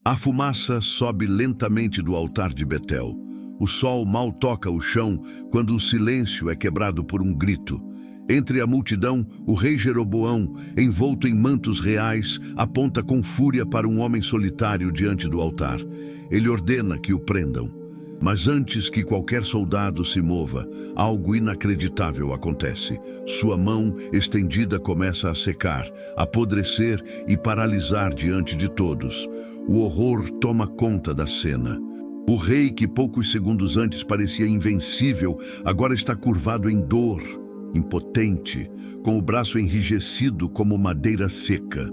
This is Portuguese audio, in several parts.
A fumaça sobe lentamente do altar de Betel. O sol mal toca o chão quando o silêncio é quebrado por um grito. Entre a multidão, o rei Jeroboão, envolto em mantos reais, aponta com fúria para um homem solitário diante do altar. Ele ordena que o prendam. Mas antes que qualquer soldado se mova, algo inacreditável acontece. Sua mão estendida começa a secar, apodrecer e paralisar diante de todos. O horror toma conta da cena. O rei, que poucos segundos antes parecia invencível, agora está curvado em dor, impotente, com o braço enrijecido como madeira seca.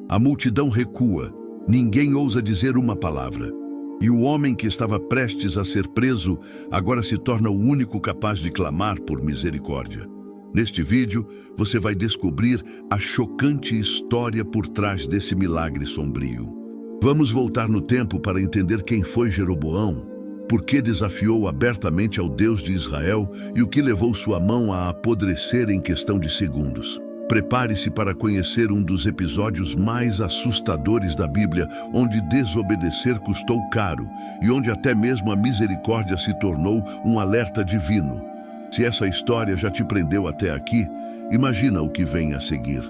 A multidão recua. Ninguém ousa dizer uma palavra. E o homem que estava prestes a ser preso agora se torna o único capaz de clamar por misericórdia. Neste vídeo, você vai descobrir a chocante história por trás desse milagre sombrio. Vamos voltar no tempo para entender quem foi Jeroboão, por que desafiou abertamente ao Deus de Israel e o que levou sua mão a apodrecer em questão de segundos. Prepare-se para conhecer um dos episódios mais assustadores da Bíblia, onde desobedecer custou caro e onde até mesmo a misericórdia se tornou um alerta divino. Se essa história já te prendeu até aqui, imagina o que vem a seguir.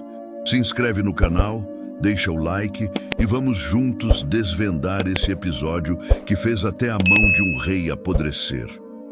Se inscreve no canal, deixa o like e vamos juntos desvendar esse episódio que fez até a mão de um rei apodrecer.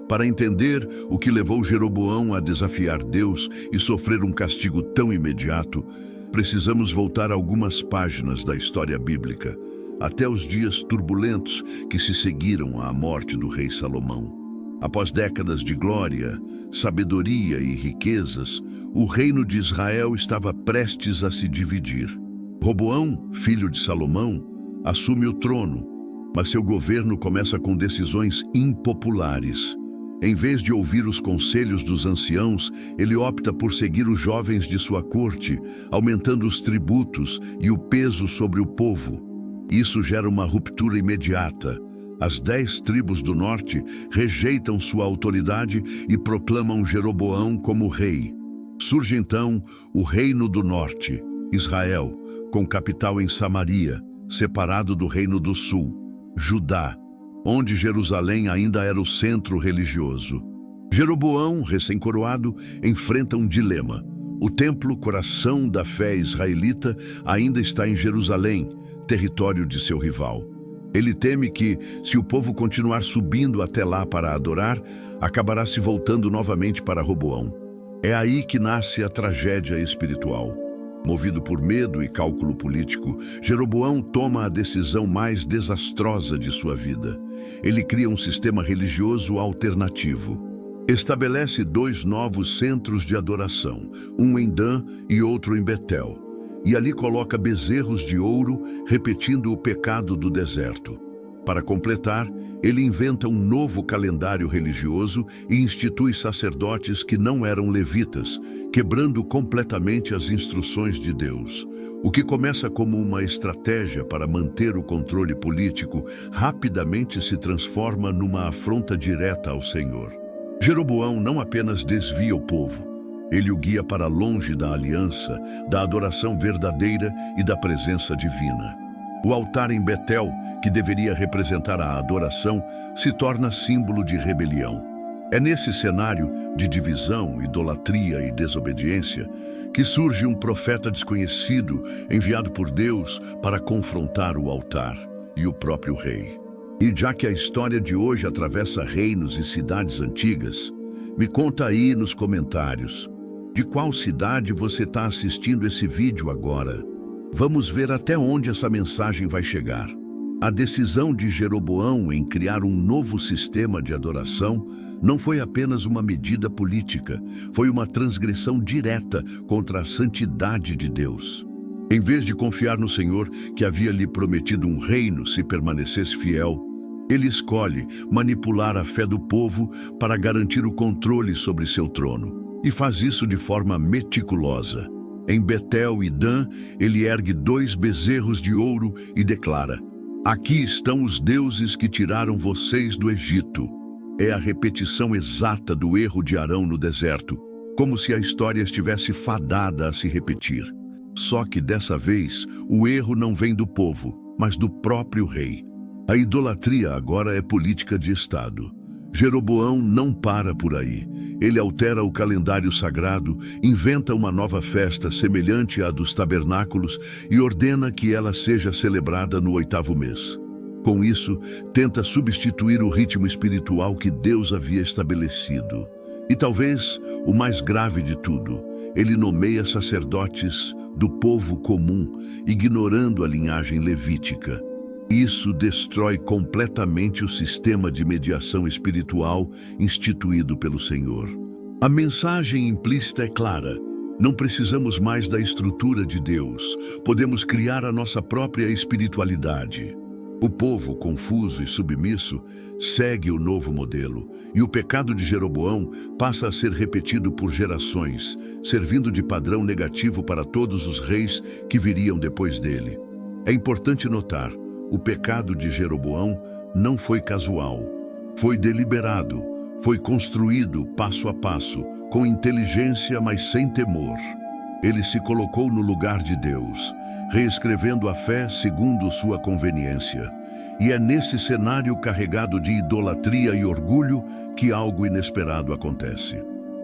Para entender o que levou Jeroboão a desafiar Deus e sofrer um castigo tão imediato, precisamos voltar algumas páginas da história bíblica, até os dias turbulentos que se seguiram à morte do rei Salomão. Após décadas de glória, sabedoria e riquezas, o reino de Israel estava prestes a se dividir. Roboão, filho de Salomão, assume o trono, mas seu governo começa com decisões impopulares. Em vez de ouvir os conselhos dos anciãos, ele opta por seguir os jovens de sua corte, aumentando os tributos e o peso sobre o povo. Isso gera uma ruptura imediata. As 10 tribos do norte rejeitam sua autoridade e proclamam Jeroboão como rei. Surge então o Reino do Norte, Israel, com capital em Samaria, separado do Reino do Sul, Judá, onde Jerusalém ainda era o centro religioso. Jeroboão, recém-coroado, enfrenta um dilema. O templo, coração da fé israelita, ainda está em Jerusalém, território de seu rival. Ele teme que, se o povo continuar subindo até lá para adorar, acabará se voltando novamente para Roboão. É aí que nasce a tragédia espiritual. Movido por medo e cálculo político, Jeroboão toma a decisão mais desastrosa de sua vida. Ele cria um sistema religioso alternativo. Estabelece 2 novos centros de adoração, um em Dan e outro em Betel. E ali coloca bezerros de ouro, repetindo o pecado do deserto. Para completar, ele inventa um novo calendário religioso e institui sacerdotes que não eram levitas, quebrando completamente as instruções de Deus. O que começa como uma estratégia para manter o controle político, rapidamente se transforma numa afronta direta ao Senhor. Jeroboão não apenas desvia o povo, ele o guia para longe da aliança, da adoração verdadeira e da presença divina. O altar em Betel, que deveria representar a adoração, se torna símbolo de rebelião. É nesse cenário de divisão, idolatria e desobediência que surge um profeta desconhecido enviado por Deus para confrontar o altar e o próprio rei. E já que a história de hoje atravessa reinos e cidades antigas, me conta aí nos comentários, de qual cidade você está assistindo esse vídeo agora? Vamos ver até onde essa mensagem vai chegar. A decisão de Jeroboão em criar um novo sistema de adoração não foi apenas uma medida política, foi uma transgressão direta contra a santidade de Deus. Em vez de confiar no Senhor, que havia lhe prometido um reino se permanecesse fiel, ele escolhe manipular a fé do povo para garantir o controle sobre seu trono. E faz isso de forma meticulosa. Em Betel e Dan, ele ergue 2 bezerros de ouro e declara: "Aqui estão os deuses que tiraram vocês do Egito." É a repetição exata do erro de Arão no deserto, como se a história estivesse fadada a se repetir. Só que dessa vez, o erro não vem do povo. mas do próprio rei. A idolatria agora é política de Estado. Jeroboão não para por aí. Ele altera o calendário sagrado, inventa uma nova festa semelhante à dos tabernáculos e ordena que ela seja celebrada no 8º mês. Com isso, tenta substituir o ritmo espiritual que Deus havia estabelecido. E talvez o mais grave de tudo, ele nomeia sacerdotes do povo comum, ignorando a linhagem levítica. Isso destrói completamente o sistema de mediação espiritual instituído pelo Senhor. A mensagem implícita é clara. Não precisamos mais da estrutura de Deus. Podemos criar a nossa própria espiritualidade. O povo, confuso e submisso, segue o novo modelo, e o pecado de Jeroboão passa a ser repetido por gerações, servindo de padrão negativo para todos os reis que viriam depois dele. É importante notar, o pecado de Jeroboão não foi casual, foi deliberado, foi construído passo a passo, com inteligência, mas sem temor. Ele se colocou no lugar de Deus, reescrevendo a fé segundo sua conveniência. E é nesse cenário carregado de idolatria e orgulho que algo inesperado acontece.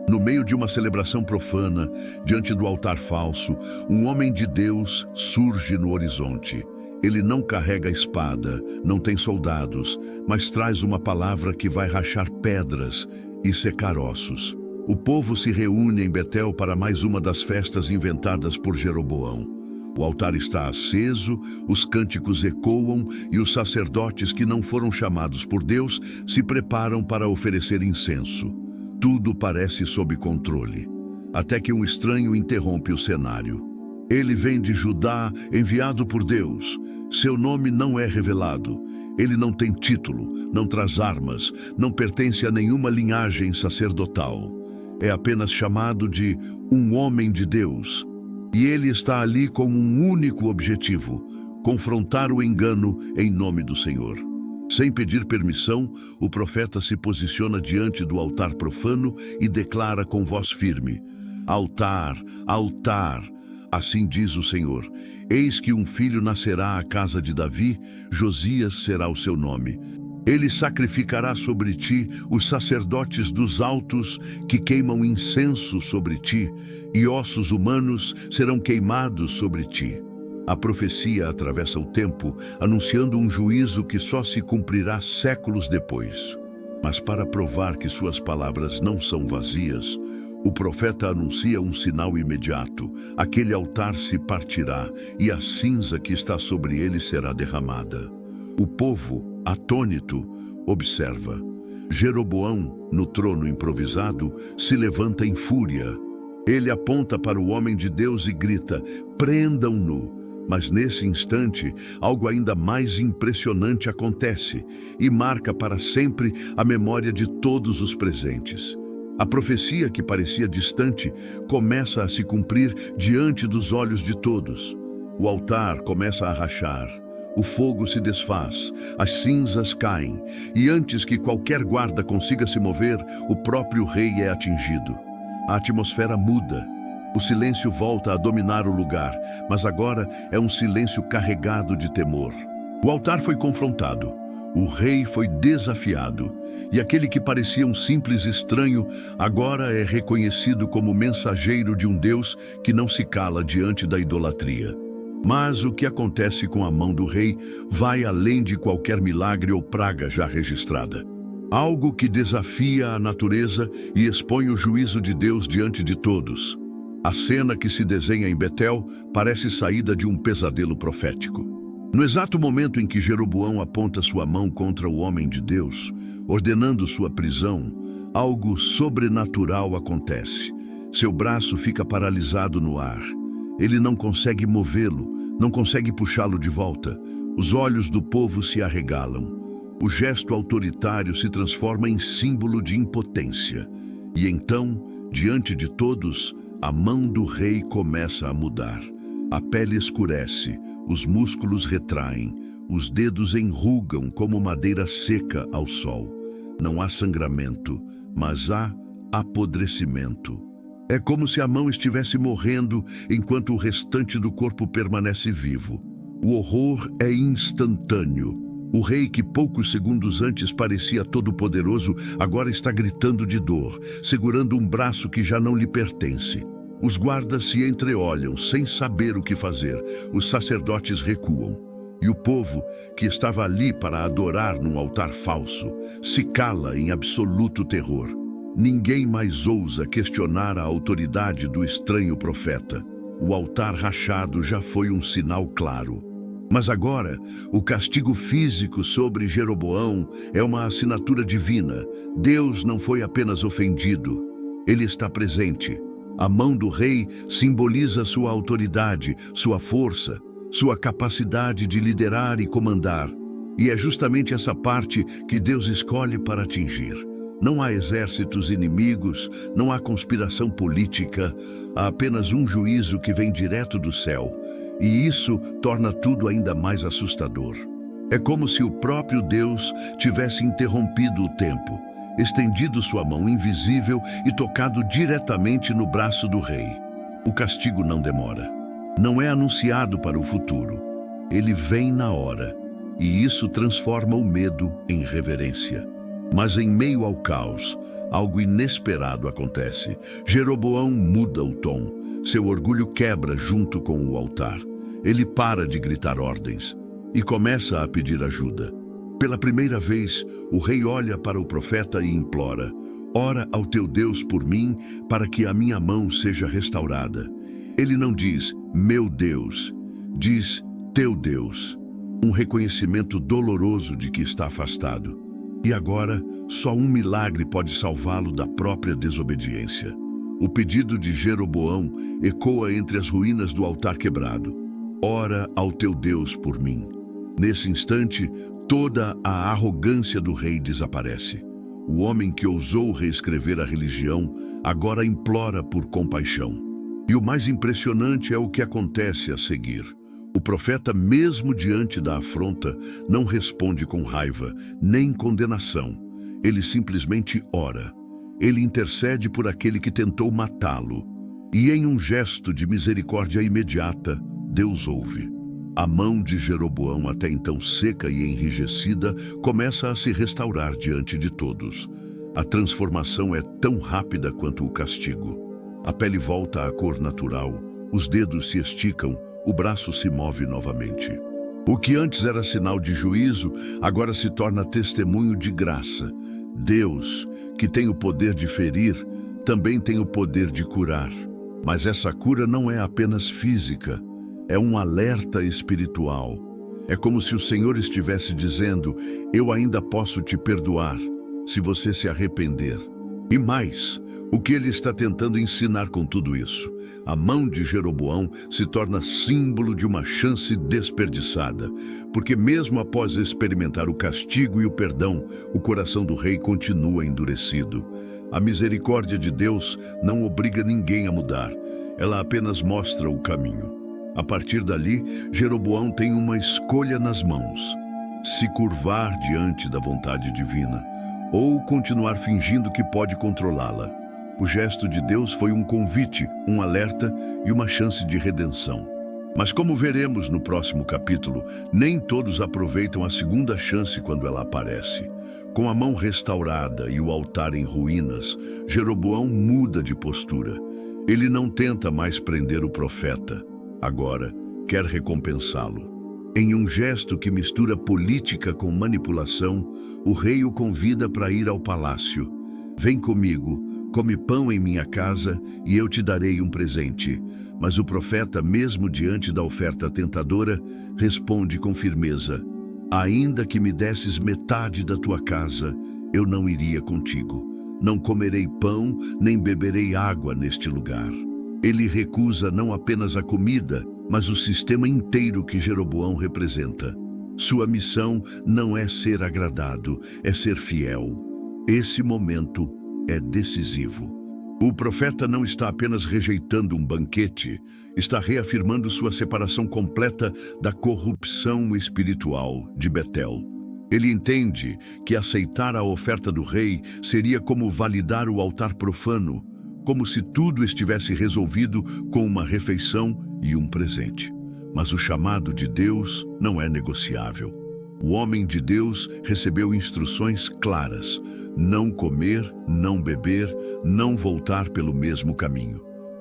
No meio de uma celebração profana, diante do altar falso, um homem de Deus surge no horizonte. Ele não carrega espada, não tem soldados, mas traz uma palavra que vai rachar pedras e secar ossos. O povo se reúne em Betel para mais uma das festas inventadas por Jeroboão. O altar está aceso, os cânticos ecoam e os sacerdotes que não foram chamados por Deus se preparam para oferecer incenso. Tudo parece sob controle, até que um estranho interrompe o cenário. Ele vem de Judá, enviado por Deus. Seu nome não é revelado. Ele não tem título, não traz armas, não pertence a nenhuma linhagem sacerdotal. É apenas chamado de um homem de Deus. E ele está ali com um único objetivo: confrontar o engano em nome do Senhor. Sem pedir permissão, o profeta se posiciona diante do altar profano e declara com voz firme: Altar, altar! Assim diz o Senhor: eis que um filho nascerá à casa de Davi, Josias será o seu nome. Ele sacrificará sobre ti os sacerdotes dos altos que queimam incenso sobre ti, e ossos humanos serão queimados sobre ti. A profecia atravessa o tempo, anunciando um juízo que só se cumprirá séculos depois. Mas para provar que suas palavras não são vazias, o profeta anuncia um sinal imediato: aquele altar se partirá e a cinza que está sobre ele será derramada. O povo, atônito, observa. Jeroboão, no trono improvisado, se levanta em fúria. Ele aponta para o homem de Deus e grita: prendam-no! Mas nesse instante, algo ainda mais impressionante acontece e marca para sempre a memória de todos os presentes. A profecia que parecia distante começa a se cumprir diante dos olhos de todos. O altar começa a rachar, o fogo se desfaz, as cinzas caem, e antes que qualquer guarda consiga se mover, o próprio rei é atingido. A atmosfera muda. O silêncio volta a dominar o lugar, mas agora é um silêncio carregado de temor. O altar foi confrontado. O rei foi desafiado, e aquele que parecia um simples estranho agora é reconhecido como mensageiro de um Deus que não se cala diante da idolatria. Mas o que acontece com a mão do rei vai além de qualquer milagre ou praga já registrada. Algo que desafia a natureza e expõe o juízo de Deus diante de todos. A cena que se desenha em Betel parece saída de um pesadelo profético. No exato momento em que Jeroboão aponta sua mão contra o homem de Deus, ordenando sua prisão, algo sobrenatural acontece. Seu braço fica paralisado no ar. Ele não consegue movê-lo, não consegue puxá-lo de volta. Os olhos do povo se arregalam. O gesto autoritário se transforma em símbolo de impotência. E então, diante de todos, a mão do rei começa a mudar. A pele escurece, os músculos retraem, os dedos enrugam como madeira seca ao sol. Não há sangramento, mas há apodrecimento. É como se a mão estivesse morrendo enquanto o restante do corpo permanece vivo. O horror é instantâneo. O rei que poucos segundos antes parecia todo-poderoso, agora está gritando de dor, segurando um braço que já não lhe pertence. Os guardas se entreolham, sem saber o que fazer. Os sacerdotes recuam. E o povo, que estava ali para adorar num altar falso, se cala em absoluto terror. Ninguém mais ousa questionar a autoridade do estranho profeta. O altar rachado já foi um sinal claro. Mas agora, o castigo físico sobre Jeroboão é uma assinatura divina. Deus não foi apenas ofendido, ele está presente. A mão do rei simboliza sua autoridade, sua força, sua capacidade de liderar e comandar. E é justamente essa parte que Deus escolhe para atingir. Não há exércitos inimigos, não há conspiração política, há apenas um juízo que vem direto do céu. E isso torna tudo ainda mais assustador. É como se o próprio Deus tivesse interrompido o tempo, estendido sua mão invisível e tocado diretamente no braço do rei. O castigo não demora. Não é anunciado para o futuro. Ele vem na hora. E isso transforma o medo em reverência. Mas em meio ao caos, algo inesperado acontece. Jeroboão muda o tom. Seu orgulho quebra junto com o altar. Ele para de gritar ordens e começa a pedir ajuda. Pela primeira vez, o rei olha para o profeta e implora: ora ao teu Deus por mim, para que a minha mão seja restaurada. Ele não diz, meu Deus, diz, teu Deus. Um reconhecimento doloroso de que está afastado. E agora, só um milagre pode salvá-lo da própria desobediência. O pedido de Jeroboão ecoa entre as ruínas do altar quebrado. Ora ao teu Deus por mim. Nesse instante, toda a arrogância do rei desaparece. O homem que ousou reescrever a religião agora implora por compaixão. E o mais impressionante é o que acontece a seguir. O profeta, mesmo diante da afronta, não responde com raiva, nem condenação. Ele simplesmente ora. Ele intercede por aquele que tentou matá-lo. E em um gesto de misericórdia imediata, Deus ouve. A mão de Jeroboão, até então seca e enrijecida, começa a se restaurar diante de todos. A transformação é tão rápida quanto o castigo. A pele volta à cor natural, os dedos se esticam, o braço se move novamente. O que antes era sinal de juízo, agora se torna testemunho de graça. Deus, que tem o poder de ferir, também tem o poder de curar. Mas essa cura não é apenas física, é um alerta espiritual. É como se o Senhor estivesse dizendo: eu ainda posso te perdoar, se você se arrepender. E mais, o que ele está tentando ensinar com tudo isso? A mão de Jeroboão se torna símbolo de uma chance desperdiçada, porque mesmo após experimentar o castigo e o perdão, o coração do rei continua endurecido. A misericórdia de Deus não obriga ninguém a mudar, ela apenas mostra o caminho. A partir dali, Jeroboão tem uma escolha nas mãos: se curvar diante da vontade divina, ou continuar fingindo que pode controlá-la. O gesto de Deus foi um convite, um alerta e uma chance de redenção. Mas como veremos no próximo capítulo, nem todos aproveitam a segunda chance quando ela aparece. Com a mão restaurada e o altar em ruínas, Jeroboão muda de postura. Ele não tenta mais prender o profeta. Agora, quer recompensá-lo. Em um gesto que mistura política com manipulação, o rei o convida para ir ao palácio. Vem comigo, come pão em minha casa e eu te darei um presente. Mas o profeta, mesmo diante da oferta tentadora, responde com firmeza: ainda que me desses metade da tua casa, eu não iria contigo. Não comerei pão, nem beberei água neste lugar. Ele recusa não apenas a comida, mas o sistema inteiro que Jeroboão representa. Sua missão não é ser agradado, é ser fiel. Esse momento é decisivo. O profeta não está apenas rejeitando um banquete, está reafirmando sua separação completa da corrupção espiritual de Betel. Ele entende que aceitar a oferta do rei seria como validar o altar profano, como se tudo estivesse resolvido com uma refeição e um presente. Mas o chamado de Deus não é negociável. O homem de Deus recebeu instruções claras: não comer, não beber, não voltar pelo mesmo caminho.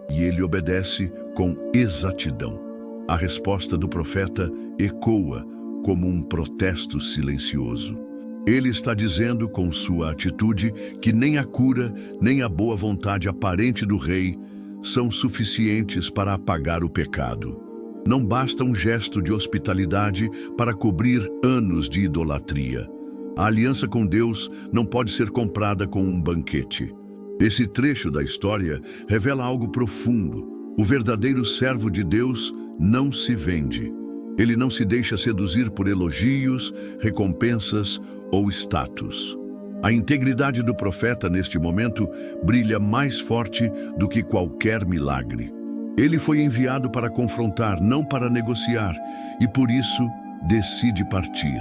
E ele obedece com exatidão. A resposta do profeta ecoa como um protesto silencioso. Ele está dizendo com sua atitude que nem a cura, nem a boa vontade aparente do rei são suficientes para apagar o pecado. Não basta um gesto de hospitalidade para cobrir anos de idolatria. A aliança com Deus não pode ser comprada com um banquete. Esse trecho da história revela algo profundo. O verdadeiro servo de Deus não se vende. Ele não se deixa seduzir por elogios, recompensas ou status. A integridade do profeta neste momento brilha mais forte do que qualquer milagre. Ele foi enviado para confrontar, não para negociar, e por isso decide partir.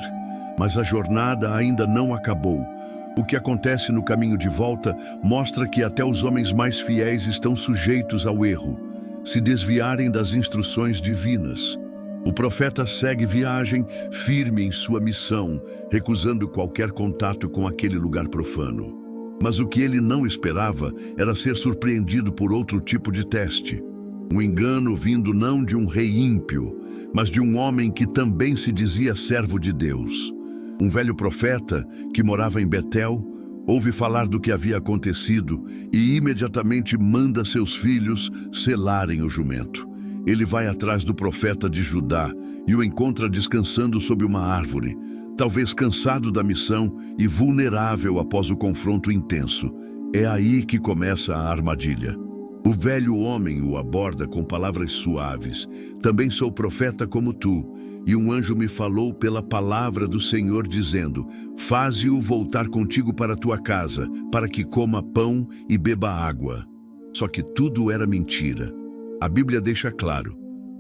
Mas a jornada ainda não acabou. O que acontece no caminho de volta mostra que até os homens mais fiéis estão sujeitos ao erro, se desviarem das instruções divinas. O profeta segue viagem, firme em sua missão, recusando qualquer contato com aquele lugar profano. Mas o que ele não esperava era ser surpreendido por outro tipo de teste. Um engano vindo não de um rei ímpio, mas de um homem que também se dizia servo de Deus. Um velho profeta que morava em Betel ouve falar do que havia acontecido e imediatamente manda seus filhos selarem o jumento. Ele vai atrás do profeta de Judá e o encontra descansando sob uma árvore, talvez cansado da missão e vulnerável após o confronto intenso. É aí que começa a armadilha. O velho homem o aborda com palavras suaves. Também sou profeta como tu, e um anjo me falou pela palavra do Senhor, dizendo: faze-o voltar contigo para tua casa, para que coma pão e beba água. Só que tudo era mentira. A Bíblia deixa claro: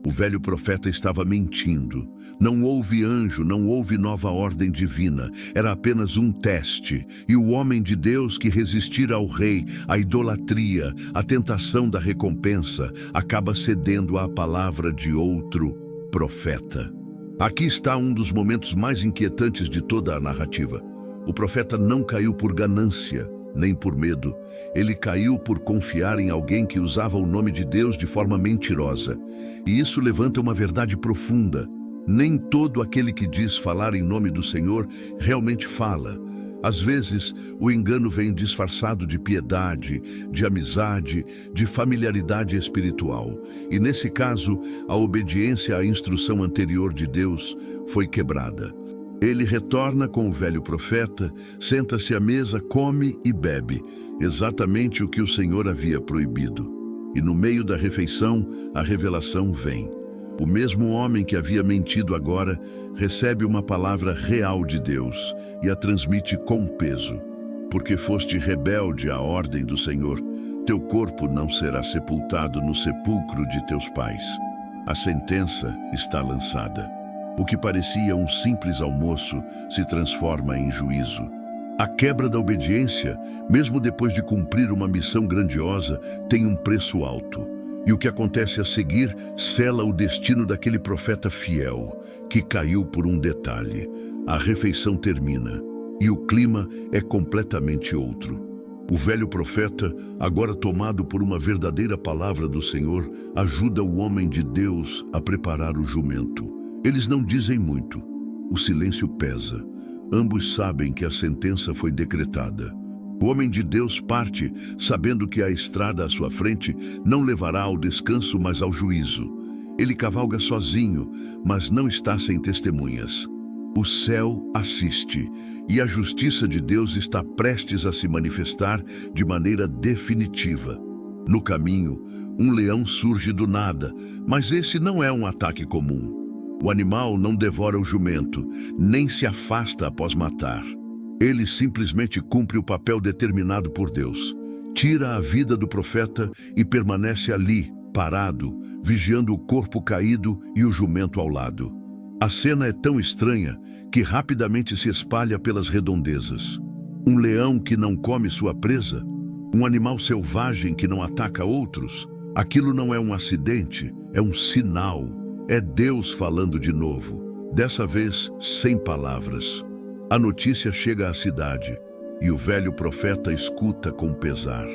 o velho profeta estava mentindo. Não houve anjo, não houve nova ordem divina. Era apenas um teste. E o homem de Deus que resistir ao rei, à idolatria, à tentação da recompensa, acaba cedendo à palavra de outro profeta. Aqui está um dos momentos mais inquietantes de toda a narrativa. O profeta não caiu por ganância, nem por medo. Ele caiu por confiar em alguém que usava o nome de Deus de forma mentirosa. E isso levanta uma verdade profunda. Nem todo aquele que diz falar em nome do Senhor realmente fala. Às vezes, o engano vem disfarçado de piedade, de amizade, de familiaridade espiritual. E nesse caso, a obediência à instrução anterior de Deus foi quebrada. Ele retorna com o velho profeta, senta-se à mesa, come e bebe, exatamente o que o Senhor havia proibido. E no meio da refeição, a revelação vem. O mesmo homem que havia mentido agora recebe uma palavra real de Deus e a transmite com peso. Porque foste rebelde à ordem do Senhor, teu corpo não será sepultado no sepulcro de teus pais. A sentença está lançada. O que parecia um simples almoço se transforma em juízo. A quebra da obediência, mesmo depois de cumprir uma missão grandiosa, tem um preço alto. E o que acontece a seguir sela o destino daquele profeta fiel, que caiu por um detalhe. A refeição termina, e o clima é completamente outro. O velho profeta, agora tomado por uma verdadeira palavra do Senhor, ajuda o homem de Deus a preparar o jumento. Eles não dizem muito. O silêncio pesa. Ambos sabem que a sentença foi decretada. O homem de Deus parte, sabendo que a estrada à sua frente não levará ao descanso, mas ao juízo. Ele cavalga sozinho, mas não está sem testemunhas. O céu assiste, e a justiça de Deus está prestes a se manifestar de maneira definitiva. No caminho, um leão surge do nada, mas esse não é um ataque comum. O animal não devora o jumento, nem se afasta após matar. Ele simplesmente cumpre o papel determinado por Deus. Tira a vida do profeta e permanece ali, parado, vigiando o corpo caído e o jumento ao lado. A cena é tão estranha que rapidamente se espalha pelas redondezas. Um leão que não come sua presa? Um animal selvagem que não ataca outros? Aquilo não é um acidente, é um sinal. É Deus falando de novo, dessa vez sem palavras. A notícia chega à cidade e o velho profeta escuta com pesar.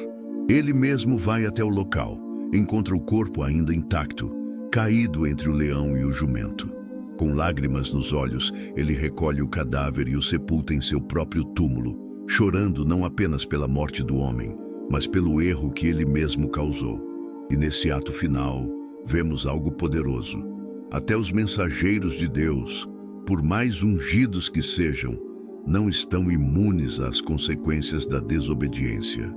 Ele mesmo vai até o local, encontra o corpo ainda intacto, caído entre o leão e o jumento. Com lágrimas nos olhos, ele recolhe o cadáver e o sepulta em seu próprio túmulo, chorando não apenas pela morte do homem, mas pelo erro que ele mesmo causou. E nesse ato final, vemos algo poderoso. Até os mensageiros de Deus, por mais ungidos que sejam, não estão imunes às consequências da desobediência.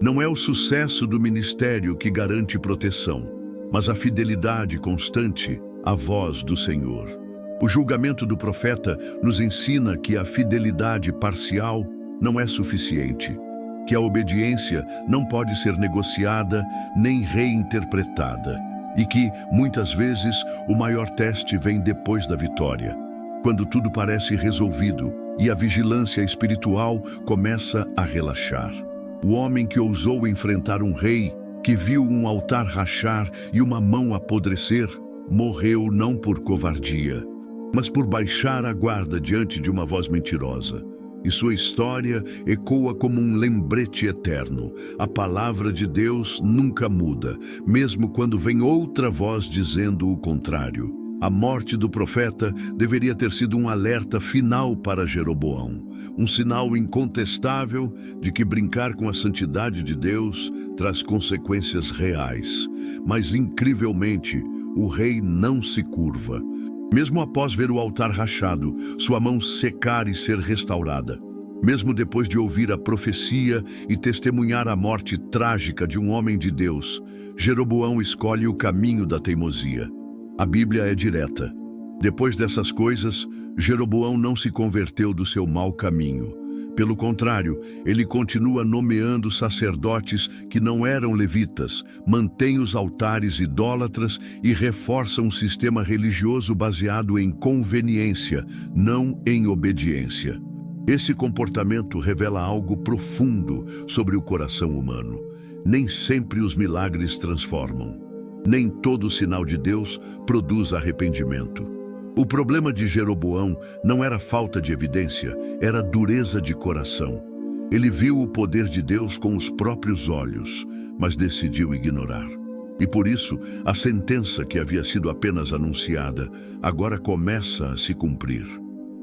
Não é o sucesso do ministério que garante proteção, mas a fidelidade constante à voz do Senhor. O julgamento do profeta nos ensina que a fidelidade parcial não é suficiente, que a obediência não pode ser negociada nem reinterpretada, e que, muitas vezes, o maior teste vem depois da vitória, quando tudo parece resolvido e a vigilância espiritual começa a relaxar. O homem que ousou enfrentar um rei, que viu um altar rachar e uma mão apodrecer, morreu não por covardia, mas por baixar a guarda diante de uma voz mentirosa. E sua história ecoa como um lembrete eterno. A palavra de Deus nunca muda, mesmo quando vem outra voz dizendo o contrário. A morte do profeta deveria ter sido um alerta final para Jeroboão, um sinal incontestável de que brincar com a santidade de Deus traz consequências reais. Mas, incrivelmente, o rei não se curva. Mesmo após ver o altar rachado, sua mão secar e ser restaurada, mesmo depois de ouvir a profecia e testemunhar a morte trágica de um homem de Deus, Jeroboão escolhe o caminho da teimosia. A Bíblia é direta. Depois dessas coisas, Jeroboão não se converteu do seu mau caminho. Pelo contrário, ele continua nomeando sacerdotes que não eram levitas, mantém os altares idólatras e reforça um sistema religioso baseado em conveniência, não em obediência. Esse comportamento revela algo profundo sobre o coração humano. Nem sempre os milagres transformam. Nem todo sinal de Deus produz arrependimento. O problema de Jeroboão não era falta de evidência, era dureza de coração. Ele viu o poder de Deus com os próprios olhos, mas decidiu ignorar. E por isso, a sentença que havia sido apenas anunciada, agora começa a se cumprir.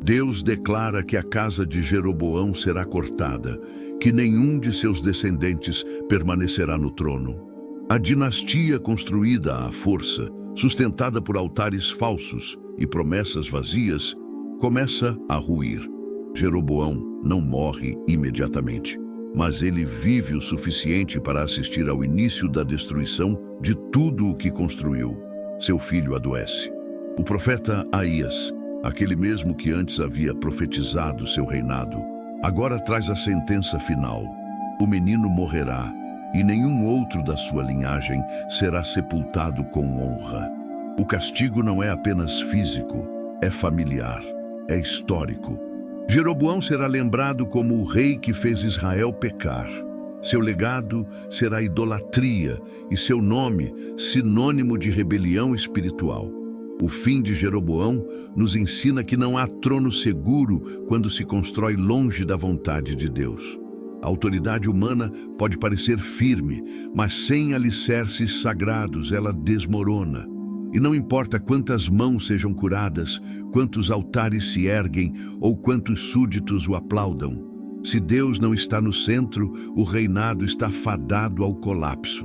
Deus declara que a casa de Jeroboão será cortada, que nenhum de seus descendentes permanecerá no trono. A dinastia construída à força, sustentada por altares falsos e promessas vazias, começa a ruir. Jeroboão não morre imediatamente, mas ele vive o suficiente para assistir ao início da destruição de tudo o que construiu. Seu filho adoece. O profeta Aías, aquele mesmo que antes havia profetizado seu reinado, agora traz a sentença final. O menino morrerá, e nenhum outro da sua linhagem será sepultado com honra. O castigo não é apenas físico, é familiar, é histórico. Jeroboão será lembrado como o rei que fez Israel pecar. Seu legado será idolatria e seu nome sinônimo de rebelião espiritual. O fim de Jeroboão nos ensina que não há trono seguro quando se constrói longe da vontade de Deus. A autoridade humana pode parecer firme, mas sem alicerces sagrados ela desmorona. E não importa quantas mãos sejam curadas, quantos altares se erguem ou quantos súditos o aplaudam. Se Deus não está no centro, o reinado está fadado ao colapso.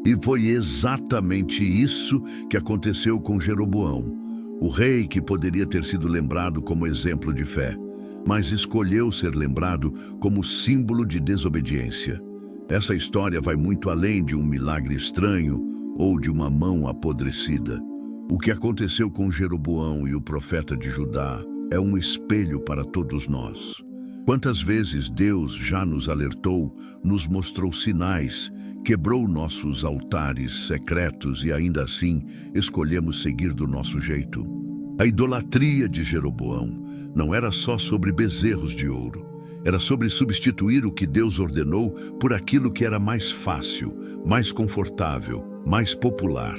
E foi exatamente isso que aconteceu com Jeroboão, o rei que poderia ter sido lembrado como exemplo de fé, mas escolheu ser lembrado como símbolo de desobediência. Essa história vai muito além de um milagre estranho ou de uma mão apodrecida. O que aconteceu com Jeroboão e o profeta de Judá é um espelho para todos nós. Quantas vezes Deus já nos alertou, nos mostrou sinais, quebrou nossos altares secretos e ainda assim escolhemos seguir do nosso jeito. A idolatria de Jeroboão não era só sobre bezerros de ouro, era sobre substituir o que Deus ordenou por aquilo que era mais fácil, mais confortável, mais popular.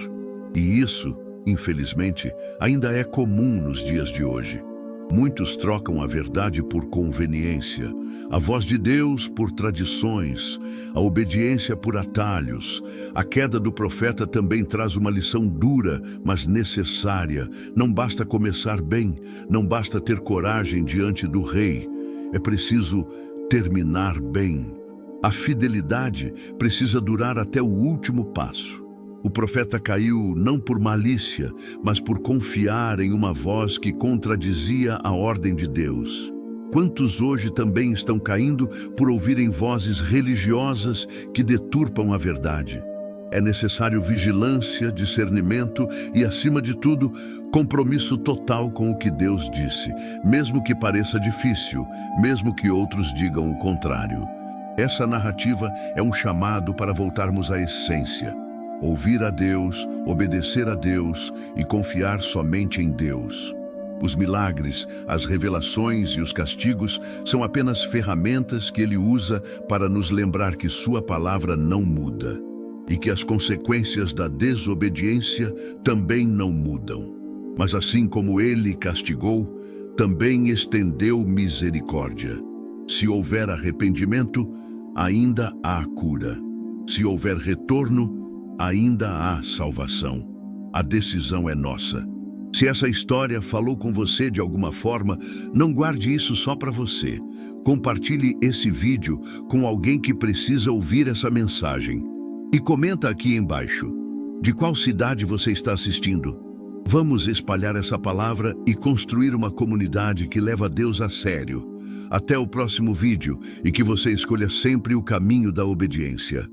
E isso infelizmente, ainda é comum nos dias de hoje. Muitos trocam a verdade por conveniência, a voz de Deus por tradições, a obediência por atalhos. A queda do profeta também traz uma lição dura, mas necessária. Não basta começar bem, não basta ter coragem diante do rei. É preciso terminar bem. A fidelidade precisa durar até o último passo. O profeta caiu não por malícia, mas por confiar em uma voz que contradizia a ordem de Deus. Quantos hoje também estão caindo por ouvirem vozes religiosas que deturpam a verdade? É necessário vigilância, discernimento e, acima de tudo, compromisso total com o que Deus disse, mesmo que pareça difícil, mesmo que outros digam o contrário. Essa narrativa é um chamado para voltarmos à essência. Ouvir a Deus, obedecer a Deus e confiar somente em Deus. Os milagres, as revelações e os castigos são apenas ferramentas que Ele usa para nos lembrar que Sua palavra não muda e que as consequências da desobediência também não mudam. Mas assim como Ele castigou, também estendeu misericórdia. Se houver arrependimento, ainda há cura. Se houver retorno, ainda há salvação. A decisão é nossa. Se essa história falou com você de alguma forma, não guarde isso só para você. Compartilhe esse vídeo com alguém que precisa ouvir essa mensagem. E comenta aqui embaixo, de qual cidade você está assistindo. Vamos espalhar essa palavra e construir uma comunidade que leva Deus a sério. Até o próximo vídeo e que você escolha sempre o caminho da obediência.